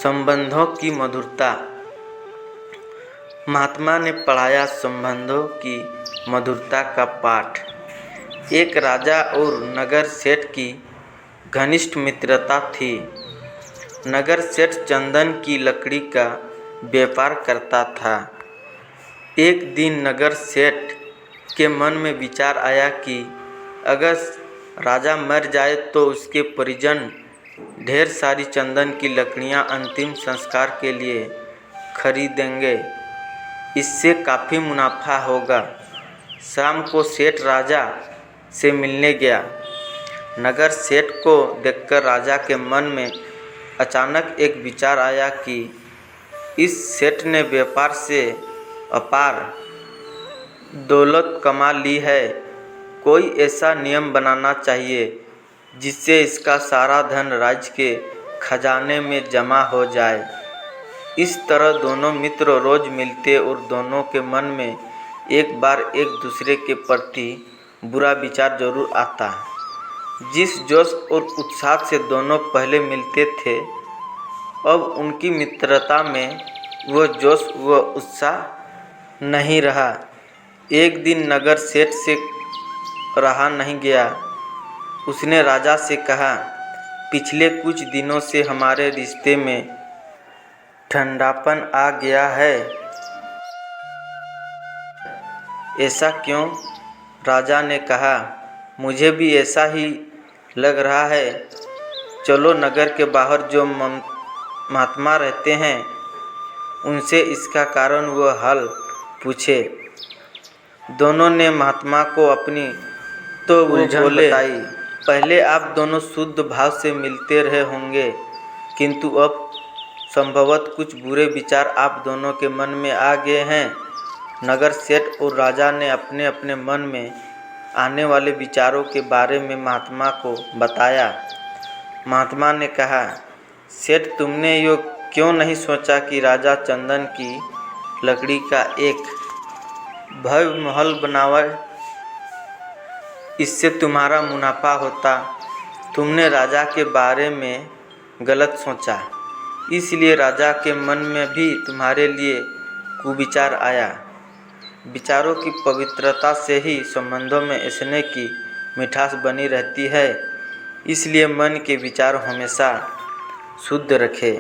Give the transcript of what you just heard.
संबंधों की मधुरता। महात्मा ने पढ़ाया संबंधों की मधुरता का पाठ। एक राजा और नगर सेठ की घनिष्ठ मित्रता थी। नगर सेठ चंदन की लकड़ी का व्यापार करता था। एक दिन नगर सेठ के मन में विचार आया कि अगर राजा मर जाए तो उसके परिजन ढेर सारी चंदन की लकड़ियां अंतिम संस्कार के लिए खरीदेंगे। इससे काफ़ी मुनाफा होगा। शाम को सेठ राजा से मिलने गया। नगर सेठ को देखकर राजा के मन में अचानक एक विचार आया कि इस सेठ ने व्यापार से अपार दौलत कमा ली है। कोई ऐसा नियम बनाना चाहिए जिससे इसका सारा धन राज्य के खजाने में जमा हो जाए। इस तरह दोनों मित्र रोज मिलते और दोनों के मन में एक बार एक दूसरे के प्रति बुरा विचार जरूर आता। जिस जोश और उत्साह से दोनों पहले मिलते थे, अब उनकी मित्रता में वह जोश व उत्साह नहीं रहा। एक दिन नगर सेठ से रहा नहीं गया। उसने राजा से कहा, पिछले कुछ दिनों से हमारे रिश्ते में ठंडापन आ गया है। ऐसा क्यों? राजा ने कहा, मुझे भी ऐसा ही लग रहा है। चलो नगर के बाहर जो महात्मा रहते हैं उनसे इसका कारण व हल पूछे। दोनों ने महात्मा को अपनी तो उलझन बताई। पहले आप दोनों शुद्ध भाव से मिलते रहे होंगे, किंतु अब संभवतः कुछ बुरे विचार आप दोनों के मन में आ गए हैं। नगर सेठ और राजा ने अपने अपने मन में आने वाले विचारों के बारे में महात्मा को बताया। महात्मा ने कहा, सेठ तुमने यो क्यों नहीं सोचा कि राजा चंदन की लकड़ी का एक भव्य महल बनावे, इससे तुम्हारा मुनाफा होता। तुमने राजा के बारे में गलत सोचा, इसलिए राजा के मन में भी तुम्हारे लिए कुविचार आया। विचारों की पवित्रता से ही संबंधों में स्नेह की मिठास बनी रहती है। इसलिए मन के विचार हमेशा शुद्ध रखें।